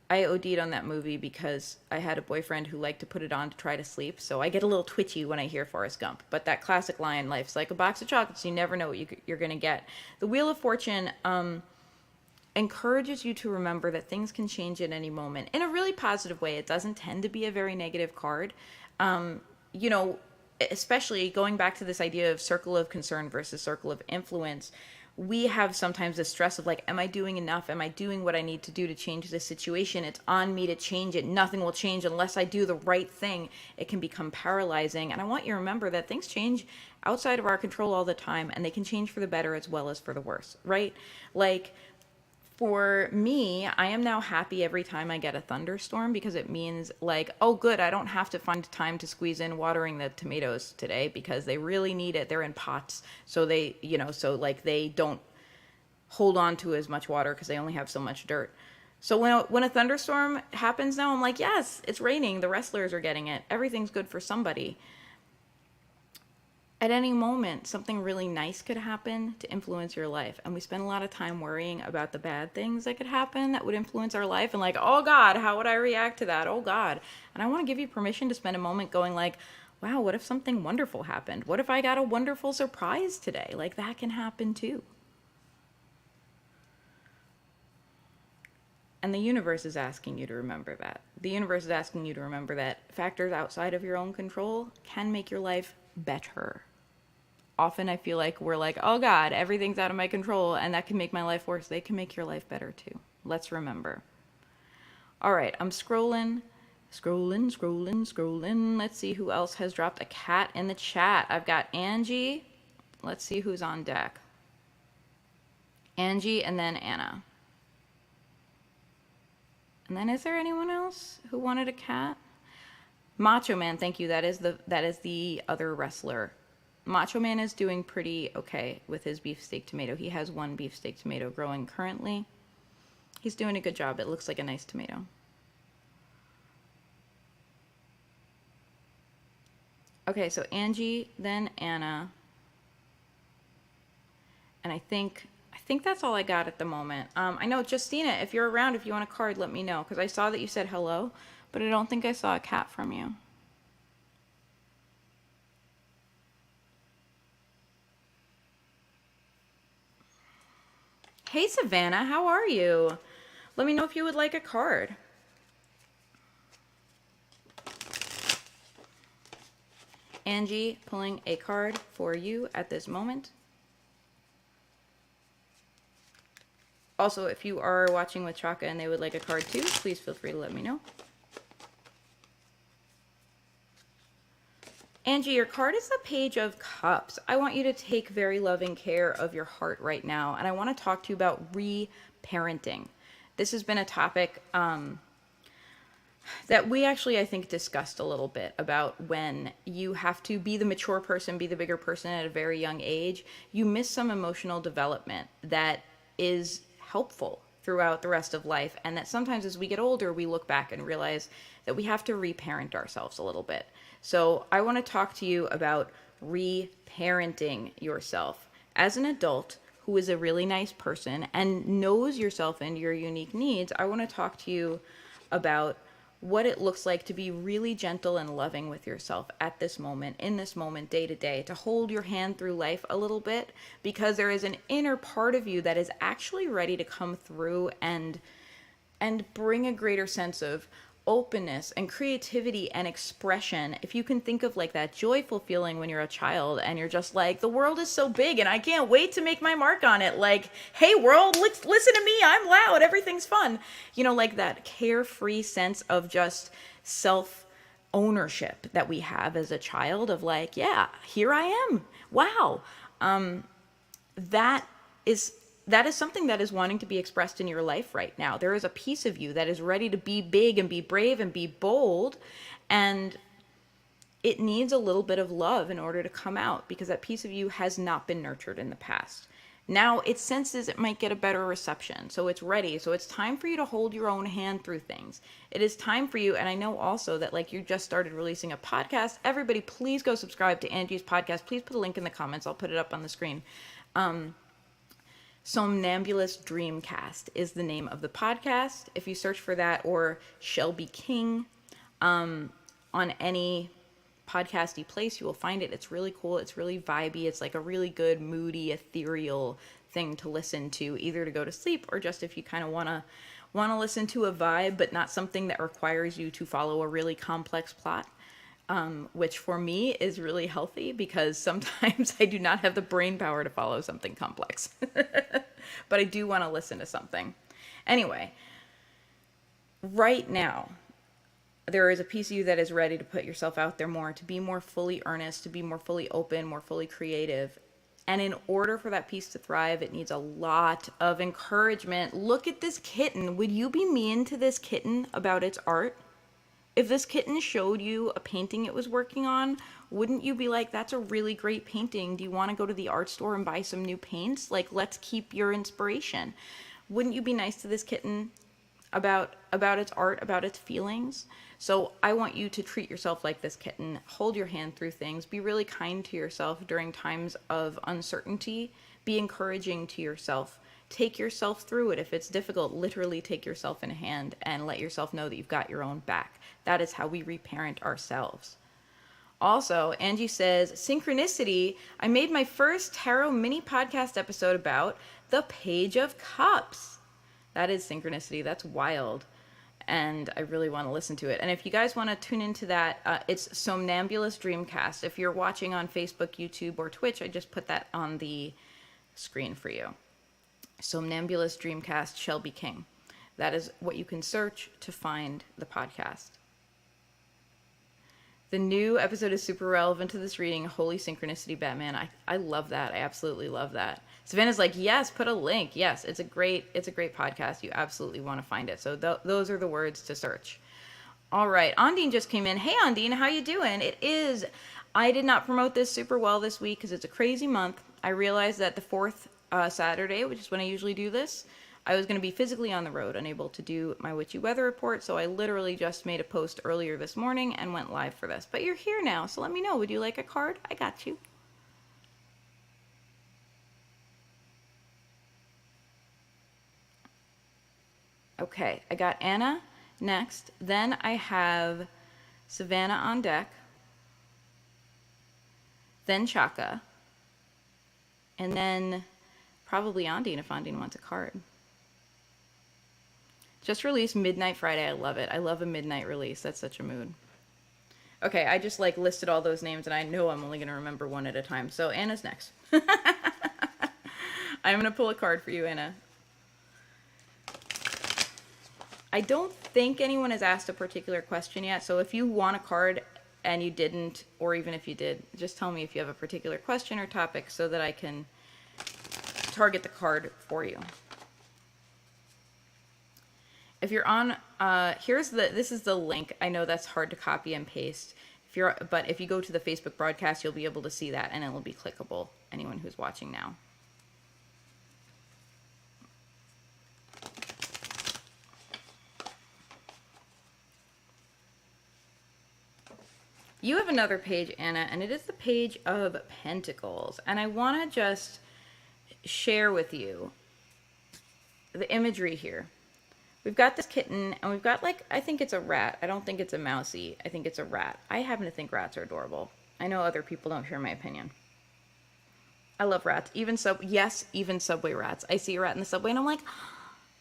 I OD'd on that movie because I had a boyfriend who liked to put it on to try to sleep. So I get a little twitchy when I hear Forrest Gump. But that classic line, life's like a box of chocolates. You never know what you're going to get. The Wheel of Fortune encourages you to remember that things can change at any moment in a really positive way. It doesn't tend to be a very negative card. Especially going back to this idea of circle of concern versus circle of influence. we have sometimes the stress of like, am I doing enough? Am I doing what I need to do to change this situation? It's on me to change it. Nothing will change unless I do the right thing. It can become paralyzing. And I want you to remember that things change outside of our control all the time, and they can change for the better as well as for the worse, right? Like, for me, I am now happy every time I get a thunderstorm, because it means like, oh, good, I don't have to find time to squeeze in watering the tomatoes today because they really need it. They're in pots. So they, so like they don't hold on to as much water because they only have so much dirt. So when a thunderstorm happens now, I'm like, yes, it's raining. The wrestlers are getting it. Everything's good for somebody. At any moment, something really nice could happen to influence your life. And we spend a lot of time worrying about the bad things that could happen that would influence our life. And like, oh God, how would I react to that? Oh God. And I want to give you permission to spend a moment going like, wow, what if something wonderful happened? What if I got a wonderful surprise today? Like, that can happen too. And the universe is asking you to remember that. The universe is asking you to remember that factors outside of your own control can make your life better. Often I feel like we're like, oh God, everything's out of my control, and that can make my life worse. They can make your life better too. Let's remember. All right, I'm scrolling. Let's see who else has dropped a cat in the chat. I've got Angie. Let's see who's on deck. Angie and then Anna. And then is there anyone else who wanted a cat? Macho Man, thank you. That is the other wrestler. Macho Man is doing pretty okay with his beefsteak tomato. He has one beefsteak tomato growing currently. He's doing a good job. It looks like a nice tomato. Okay, so Angie, then Anna. And I think that's all I got at the moment. I know, Justina, if you're around, if you want a card, let me know. Because I saw that you said hello, but I don't think I saw a cat from you. Hey, Savannah, how are you? Let me know if you would like a card. Angie, pulling a card for you at this moment. Also, if you are watching with Chaka and they would like a card too, please feel free to let me know. Angie, your card is the Page of Cups. I want you to take very loving care of your heart right now, and I want to talk to you about re-parenting. This has been a topic that we actually, I think, discussed a little bit about when you have to be the mature person, be the bigger person at a very young age. You miss some emotional development that is helpful throughout the rest of life, and that sometimes as we get older, we look back and realize that we have to re-parent ourselves a little bit. So I want to talk to you about re-parenting yourself. As an adult who is a really nice person and knows yourself and your unique needs, I want to talk to you about what it looks like to be really gentle and loving with yourself at this moment, in this moment, day to day, to hold your hand through life a little bit, because there is an inner part of you that is actually ready to come through and bring a greater sense of openness and creativity and expression. If you can think of like that joyful feeling when you're a child and you're just like, the world is so big and I can't wait to make my mark on it. Like, hey world, listen to me, I'm loud, everything's fun. You know, like that carefree sense of just self ownership that we have as a child of like, yeah, here I am. Wow. That is something that is wanting to be expressed in your life right now. There is a piece of you that is ready to be big and be brave and be bold, and it needs a little bit of love in order to come out, because that piece of you has not been nurtured in the past. Now it senses it might get a better reception, so it's ready. So it's time for you to hold your own hand through things. It is time for you, and I know also that like you just started releasing a podcast. Everybody, please go subscribe to Angie's podcast. Please put a link in the comments. I'll put it up on the screen. Somnambulous Dreamcast is the name of the podcast. If you search for that or Shelby King on any podcasty place, you will find it. It's really cool. It's really vibey. It's like a really good, moody, ethereal thing to listen to, either to go to sleep or just if you kind of want to listen to a vibe, but not something that requires you to follow a really complex plot. which for me is really healthy because sometimes I do not have the brain power to follow something complex. But I do want to listen to something. Anyway, right now, there is a piece of you that is ready to put yourself out there more, to be more fully earnest, to be more fully open, more fully creative. And in order for that piece to thrive, it needs a lot of encouragement. Look at this kitten. Would you be mean to this kitten about its art? If this kitten showed you a painting it was working on, wouldn't you be like, that's a really great painting. Do you want to go to the art store and buy some new paints? Like, let's keep your inspiration. Wouldn't you be nice to this kitten about its art, about its feelings? So I want you to treat yourself like this kitten. Hold your hand through things. Be really kind to yourself during times of uncertainty. Be encouraging to yourself. Take yourself through it. If it's difficult, literally take yourself in hand and let yourself know that you've got your own back. That is how we reparent ourselves. Also, Angie says, synchronicity. I made my first tarot mini podcast episode about the Page of Cups. That is synchronicity. That's wild. And I really want to listen to it. And if you guys want to tune into that, it's Somnambulist Dreamcast. If you're watching on Facebook, YouTube, or Twitch, I just put that on the screen for you. Somnambulist Dreamcast, Shelby King. That is what you can search to find the podcast. The new episode is super relevant to this reading. Holy synchronicity, Batman. I love that. I absolutely love that. Savannah's like, yes, put a link. Yes, it's a great podcast. You absolutely want to find it. So those are the words to search. All right, Ondine just came in. Hey, Ondine, how you doing? I did not promote this super well this week because it's a crazy month. I realized that the fourth Saturday, which is when I usually do this, I was going to be physically on the road, unable to do my Witchy Weather Report, so I literally just made a post earlier this morning and went live for this. But you're here now, so let me know. Would you like a card? I got you. Okay, I got Anna next. Then I have Savannah on deck. Then Chaka. And then probably Ondine if Ondine wants a card. Just released Midnight Friday. I love it. I love a midnight release. That's such a mood. Okay, I just listed all those names and I know I'm only going to remember one at a time. So Anna's next. I'm going to pull a card for you, Anna. I don't think anyone has asked a particular question yet. So if you want a card and you didn't, or even if you did, just tell me if you have a particular question or topic so that I can target the card for you. If you're on, this is the link. I know that's hard to copy and paste. But if you go to the Facebook broadcast, you'll be able to see that and it will be clickable. Anyone who's watching now. You have another page, Anna, and it is the Page of Pentacles. And I want to just share with you the imagery here. We've got this kitten, and we've got, I think it's a rat. I don't think it's a mousey. I think it's a rat. I happen to think rats are adorable. I know other people don't share my opinion. I love rats. Even subway rats. I see a rat in the subway, and I'm like,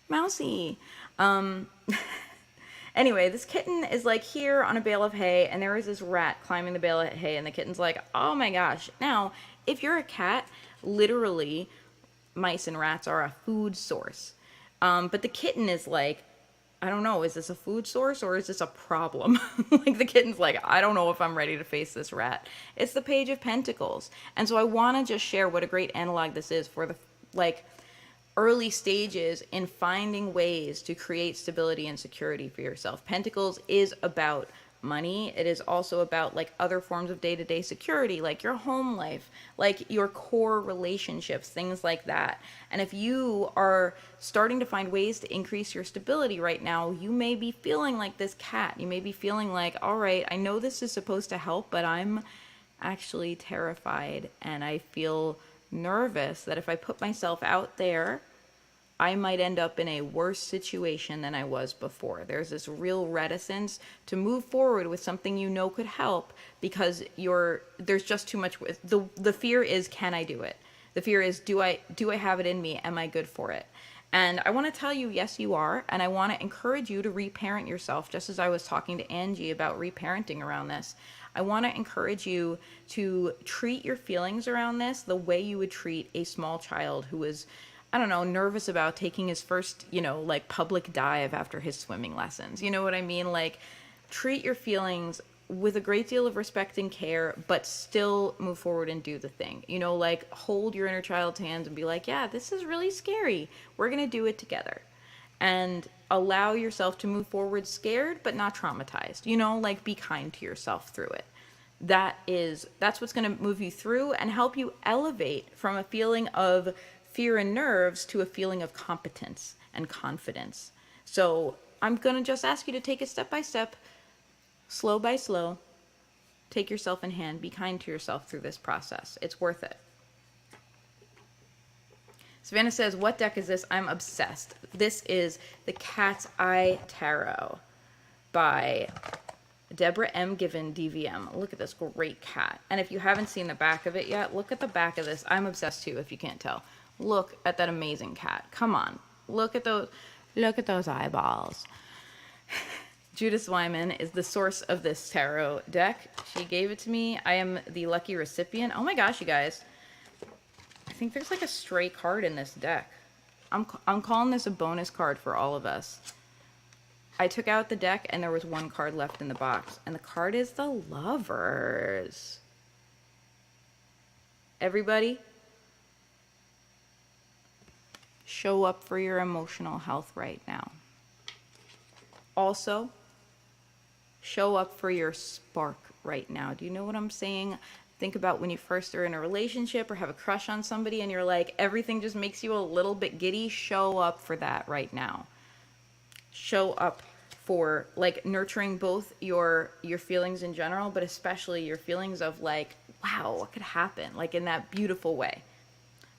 mousey. Anyway, this kitten is here on a bale of hay, and there is this rat climbing the bale of hay, and the kitten's like, oh my gosh. Now, if you're a cat, literally, mice and rats are a food source. But the kitten is I don't know, is this a food source or is this a problem? The kitten's like, I don't know if I'm ready to face this rat. It's the Page of Pentacles. And so I want to just share what a great analog this is for the, early stages in finding ways to create stability and security for yourself. Pentacles is about money. It is also about other forms of day-to-day security, like your home life, your core relationships, things like that. And if you are starting to find ways to increase your stability right now, you may be feeling like this cat. You may be feeling all right, I know this is supposed to help, but I'm actually terrified and I feel nervous that if I put myself out there, I might end up in a worse situation than I was before. There's this real reticence to move forward with something you know could help because there's just too much. The fear is, can I do it? The fear is, do I have it in me? Am I good for it? And I want to tell you, yes, you are. And I want to encourage you to reparent yourself, just as I was talking to Angie about reparenting around this. I want to encourage you to treat your feelings around this the way you would treat a small child who is, I don't know, nervous about taking his first, like public dive after his swimming lessons. You know what I mean? Like, treat your feelings with a great deal of respect and care, but still move forward and do the thing. Like, hold your inner child's hands and be like, yeah, this is really scary. We're going to do it together. And allow yourself to move forward scared, but not traumatized. Like, be kind to yourself through it. That's what's going to move you through and help you elevate from a feeling of fear and nerves to a feeling of competence and confidence. So I'm going to just ask you to take it step by step, slow by slow. Take yourself in hand. Be kind to yourself through this process. It's worth it. Savannah says, what deck is this? I'm obsessed. This is the Cat's Eye Tarot by Debra M. Givin, DVM. Look at this great cat. And if you haven't seen the back of it yet, look at the back of this. I'm obsessed too, if you can't tell. Look at that amazing cat. Come on. Look at those eyeballs. Judith Wyman is the source of this tarot deck. She gave it to me. I am the lucky recipient. Oh my gosh, you guys. I think there's like a stray card in this deck. I'm calling this a bonus card for all of us. I took out the deck and there was one card left in the box. And the card is the Lovers. Everybody, show up for your emotional health right now. Also, show up for your spark right now. Do you know what I'm saying? Think about when you first are in a relationship or have a crush on somebody and you're like, everything just makes you a little bit giddy. Show up for that right now. Show up for like nurturing both your feelings in general, but especially your feelings of like, wow, what could happen? Like in that beautiful way.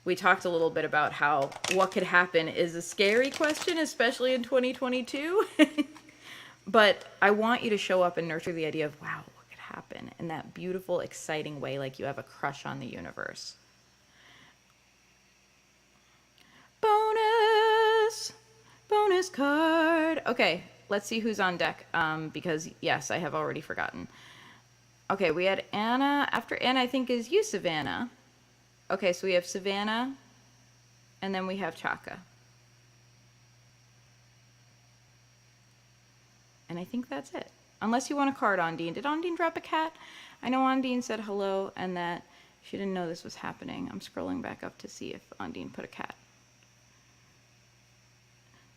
We talked a little bit about how what could happen is a scary question, especially in 2022. But I want you to show up and nurture the idea of, wow, what could happen in that beautiful, exciting way, like you have a crush on the universe. Bonus card. Okay, let's see who's on deck, because yes, I have already forgotten. Okay, we had Anna. After Anna, I think is you, Savannah. Okay, so we have Savannah, and then we have Chaka. And I think that's it. Unless you want a card, Ondine. Did Ondine drop a cat? I know Ondine said hello and that she didn't know this was happening. I'm scrolling back up to see if Ondine put a cat.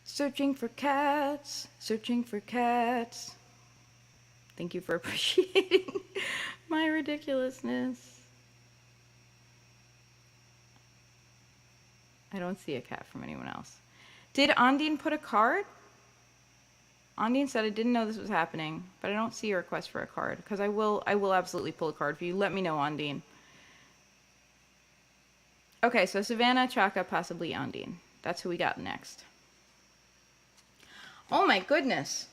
Searching for cats. Searching for cats. Thank you for appreciating my ridiculousness. I don't see a cat from anyone else. Did Ondine put a card? Ondine said, I didn't know this was happening, but I don't see a request for a card, because I will absolutely pull a card for you. Let me know, Ondine. Okay, so Savannah, Chaka, possibly Ondine. That's who we got next. Oh my goodness.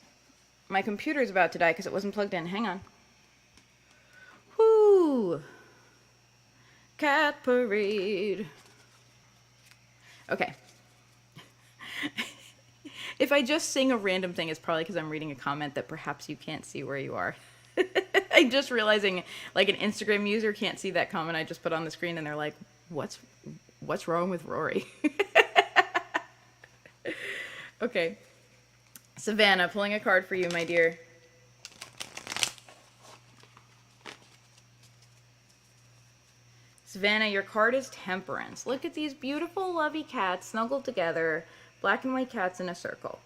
My computer's about to die because it wasn't plugged in. Hang on. Whoo! Cat parade. Okay. If I just sing a random thing, it's probably because I'm reading a comment that perhaps you can't see where you are. I'm just realizing, like, an Instagram user can't see that comment I just put on the screen, and they're like, what's wrong with Rory? Okay. Savannah, pulling a card for you, my dear. Savannah, your card is Temperance. Look at these beautiful, lovey cats snuggled together. Black and white cats in a circle.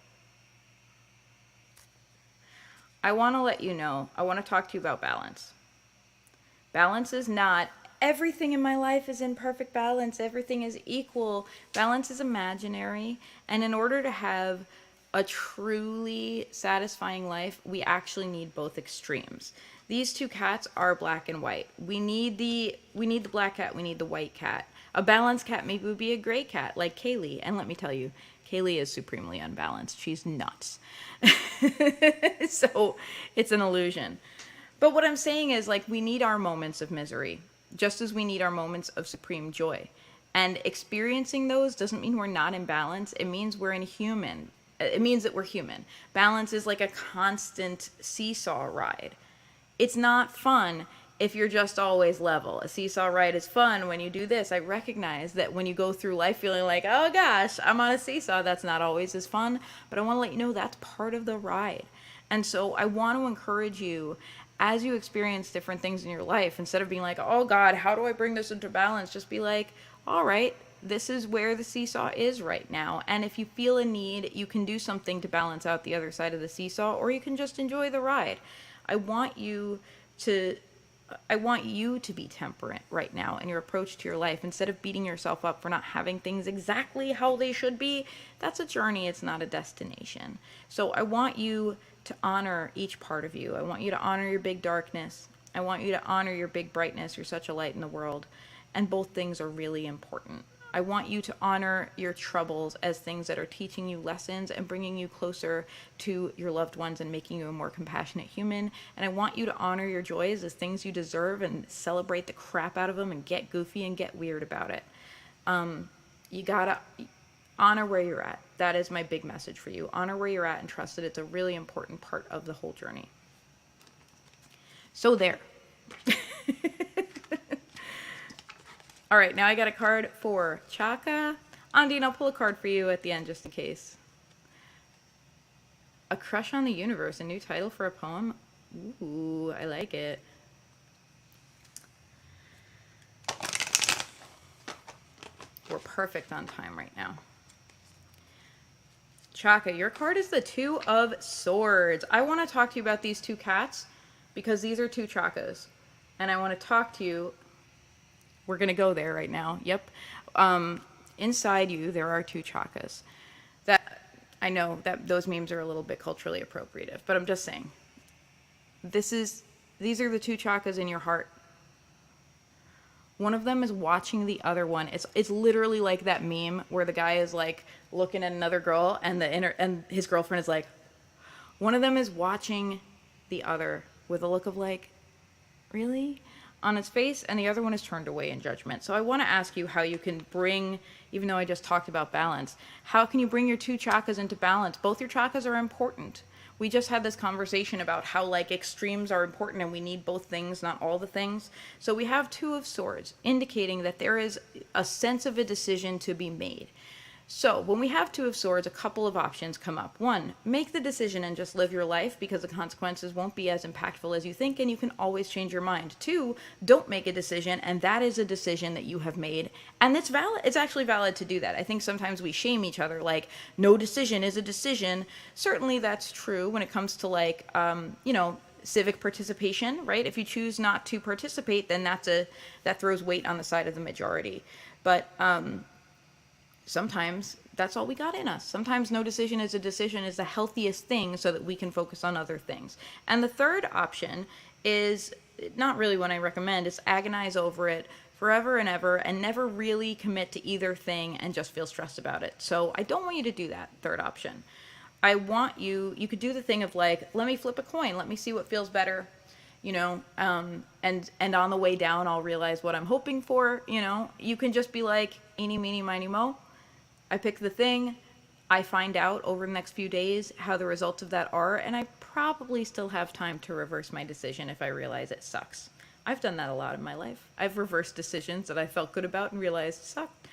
I want to let you know, I want to talk to you about balance. Balance is not, everything in my life is in perfect balance, everything is equal. Balance is imaginary, and in order to have a truly satisfying life, we actually need both extremes. These two cats are black and white. We need the black cat, we need the white cat. A balanced cat maybe would be a gray cat, like Kaylee. And let me tell you, Kaylee is supremely unbalanced. She's nuts. So it's an illusion. But what I'm saying is, like, we need our moments of misery, just as we need our moments of supreme joy. And experiencing those doesn't mean we're not in balance. It means we're in human. It means that we're human. Balance is like a constant seesaw ride. It's not fun if you're just always level. A seesaw ride is fun when you do this. I recognize that when you go through life feeling like, oh gosh, I'm on a seesaw, that's not always as fun. But I want to let you know that's part of the ride. And so I want to encourage you, as you experience different things in your life, instead of being like, oh God, how do I bring this into balance? Just be like, all right, this is where the seesaw is right now. And if you feel a need, you can do something to balance out the other side of the seesaw, or you can just enjoy the ride. I want you to be temperate right now in your approach to your life. Instead of beating yourself up for not having things exactly how they should be, that's a journey, it's not a destination. So I want you to honor each part of you. I want you to honor your big darkness. I want you to honor your big brightness. You're such a light in the world. And both things are really important. I want you to honor your troubles as things that are teaching you lessons and bringing you closer to your loved ones and making you a more compassionate human. And I want you to honor your joys as things you deserve and celebrate the crap out of them and get goofy and get weird about it. You gotta honor where you're at. That is my big message for you. Honor where you're at and trust that it's a really important part of the whole journey. So there. All right, now I got a card for Chaka. Andine, I'll pull a card for you at the end just in case. A Crush on the Universe, a new title for a poem. Ooh, I like it. We're perfect on time right now. Chaka, your card is the Two of Swords. I want to talk to you about these two cats because these are two Chakas. And I want to talk to you. We're going to go there right now. Yep. Inside you, there are two Chakas. That I know that those memes are a little bit culturally appropriative, but I'm just saying. These are the two Chakas in your heart. One of them is watching the other one. It's literally like that meme where the guy is like looking at another girl and his girlfriend is like, one of them is watching the other with a look of like, really? On its face, and the other one is turned away in judgment. So I want to ask you how you can bring, even though I just talked about balance, how can you bring your two Chakas into balance? Both your Chakas are important. We just had this conversation about how like extremes are important and we need both things, not all the things. So we have Two of Swords, indicating that there is a sense of a decision to be made. So when we have Two of Swords, a couple of options come up. One, make the decision and just live your life because the consequences won't be as impactful as you think and you can always change your mind. Two, don't make a decision and that is a decision that you have made and it's valid. It's actually valid to do that. I think sometimes we shame each other like no decision is a decision. Certainly that's true when it comes to like, civic participation, right? If you choose not to participate, then that throws weight on the side of the majority. But, sometimes that's all we got in us. Sometimes no decision is a decision is the healthiest thing so that we can focus on other things. And the third option is not really one I recommend. It's agonize over it forever and ever and never really commit to either thing and just feel stressed about it. So I don't want you to do that third option. I want you could do the thing of like, let me flip a coin. Let me see what feels better. And on the way down, I'll realize what I'm hoping for. You can just be like, eeny, meeny, miny, mo. I pick the thing, I find out over the next few days how the results of that are, and I probably still have time to reverse my decision if I realize it sucks. I've done that a lot in my life. I've reversed decisions that I felt good about and realized sucked.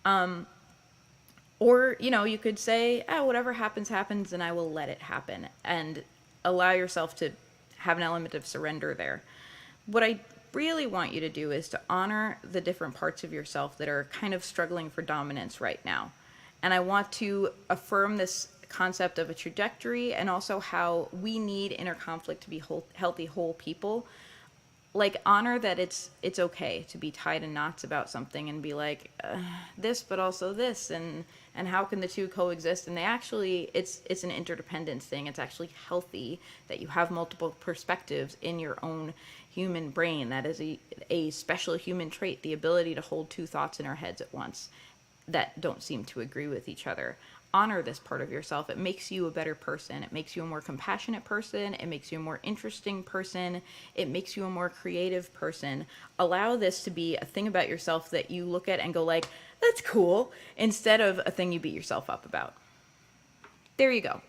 Or, you could say, whatever happens, happens, and I will let it happen, and allow yourself to have an element of surrender there. What I really want you to do is to honor the different parts of yourself that are kind of struggling for dominance right now. And I want to affirm this concept of a trajectory and also how we need inner conflict to be healthy, whole people. Like, honor that it's okay to be tied in knots about something and be like, this, but also this, and how can the two coexist? And they actually, it's an interdependence thing. It's actually healthy that you have multiple perspectives in your own human brain. That is a special human trait, the ability to hold two thoughts in our heads at once. that don't seem to agree with each other. Honor this part of yourself. It makes you a better person. It makes you a more compassionate person. It makes you a more interesting person. It makes you a more creative person. Allow this to be a thing about yourself that you look at and go like, that's cool, instead of a thing you beat yourself up about. There you go.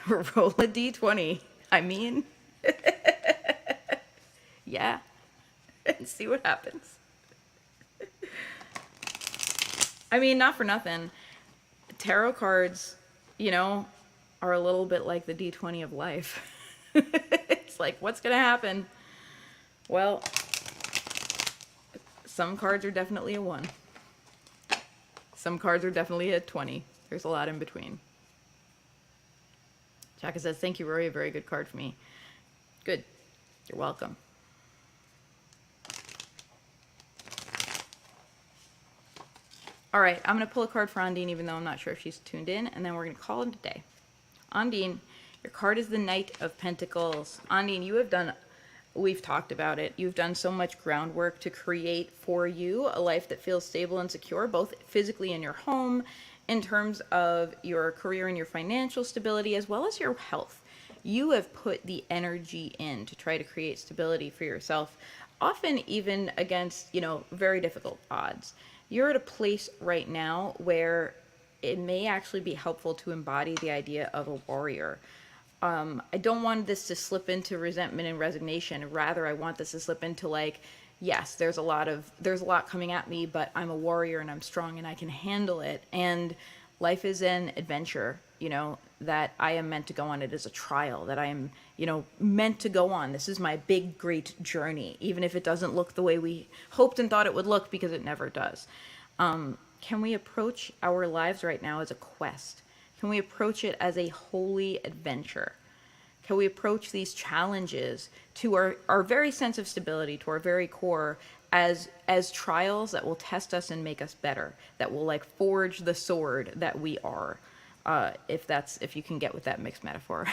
Roll a d20. I mean, yeah, and see what happens. I mean, not for nothing. Tarot cards, you know, are a little bit like the d20 of life. It's like, what's going to happen? Well, some cards are definitely a 1. Some cards are definitely a 20. There's a lot in between. Chaka says, thank you, Rory. A very good card for me. Good. You're welcome. All right, I'm going to pull a card for Ondine, even though I'm not sure if she's tuned in, and then we're going to call it a day. Ondine, your card is the Knight of Pentacles. Ondine, you have done, we've talked about it, you've done so much groundwork to create for you a life that feels stable and secure, both physically in your home, in terms of your career and your financial stability, as well as your health. You have put the energy in to try to create stability for yourself, often even against, you know, very difficult odds. You're at a place right now where it may actually be helpful to embody the idea of a warrior. I don't want this to slip into resentment and resignation. Rather, I want this to slip into like, yes, there's a lot coming at me, but I'm a warrior and I'm strong and I can handle it. And life is an adventure, you know, that I am meant to go on. It is a trial that I am, you know, meant to go on. This is my big, great journey, even if it doesn't look the way we hoped and thought it would look, because it never does. Can we approach our lives right now as a quest? Can we approach it as a holy adventure? Can we approach these challenges to our very sense of stability, to our very core, as trials that will test us and make us better, that will like forge the sword that we are, if you can get with that mixed metaphor.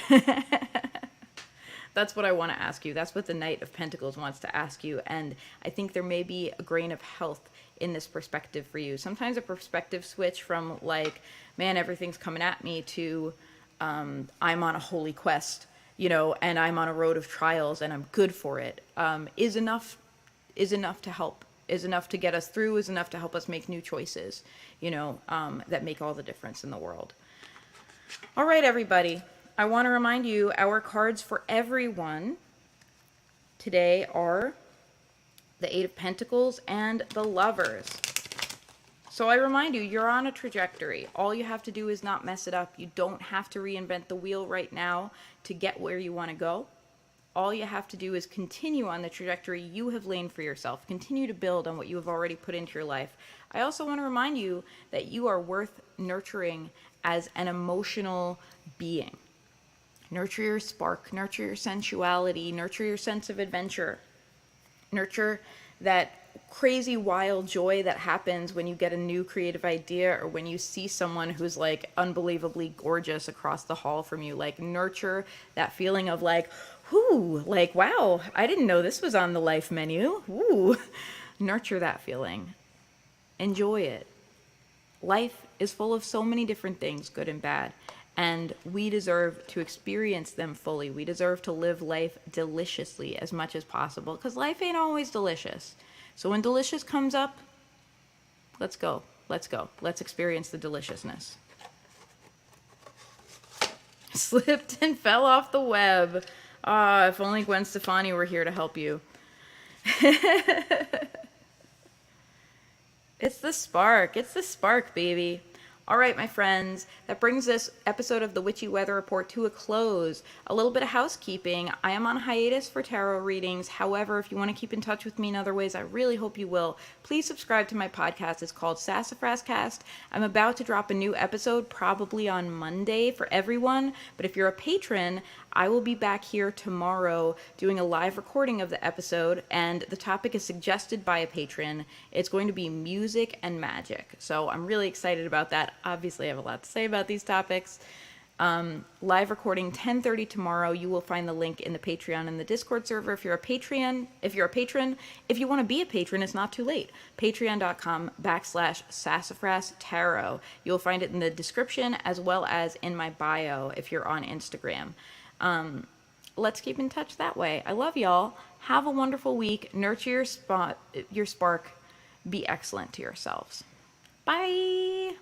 That's what I want to ask you. That's what the Knight of Pentacles wants to ask you. And I think there may be a grain of health in this perspective for you. Sometimes a perspective switch from like, man, everything's coming at me, to I'm on a holy quest, you know, and I'm on a road of trials and I'm good for it, is enough to help, is enough to get us through, is enough to help us make new choices, you know, that make all the difference in the world. All right, everybody. I want to remind you, our cards for everyone today are the Eight of Pentacles and the Lovers. So I remind you, you're on a trajectory. All you have to do is not mess it up. You don't have to reinvent the wheel right now to get where you want to go. All you have to do is continue on the trajectory you have laid for yourself. Continue to build on what you have already put into your life. I also want to remind you that you are worth nurturing as an emotional being. Nurture your spark, nurture your sensuality, nurture your sense of adventure. Nurture that crazy wild joy that happens when you get a new creative idea, or when you see someone who's like unbelievably gorgeous across the hall from you. Like, nurture that feeling of like, whoo, like, wow, I didn't know this was on the life menu. Woo. Nurture that feeling. Enjoy it. Life is full of so many different things, good and bad. And we deserve to experience them fully. We deserve to live life deliciously as much as possible, because life ain't always delicious. So when delicious comes up, let's go. Let's go. Let's experience the deliciousness. Slipped and fell off the web. Ah, if only Gwen Stefani were here to help you. It's the spark. It's the spark, baby. All right, my friends, that brings this episode of the Witchy Weather Report to a close. A little bit of housekeeping. I am on hiatus for tarot readings. However, if you want to keep in touch with me in other ways, I really hope you will. Please subscribe to my podcast. It's called Sassafras Cast. I'm about to drop a new episode probably on Monday for everyone. But if you're a patron, I will be back here tomorrow doing a live recording of the episode, and the topic is suggested by a patron. It's going to be music and magic. So I'm really excited about that. Obviously, I have a lot to say about these topics. Live recording 10:30 tomorrow. You will find the link in the Patreon and the Discord server. If you're a patron, if you want to be a patron, it's not too late. Patreon.com/Sassafras Tarot. You'll find it in the description as well as in my bio if you're on Instagram. Let's keep in touch that way. I love y'all. Have a wonderful week. Nurture your spark. Be excellent to yourselves. Bye.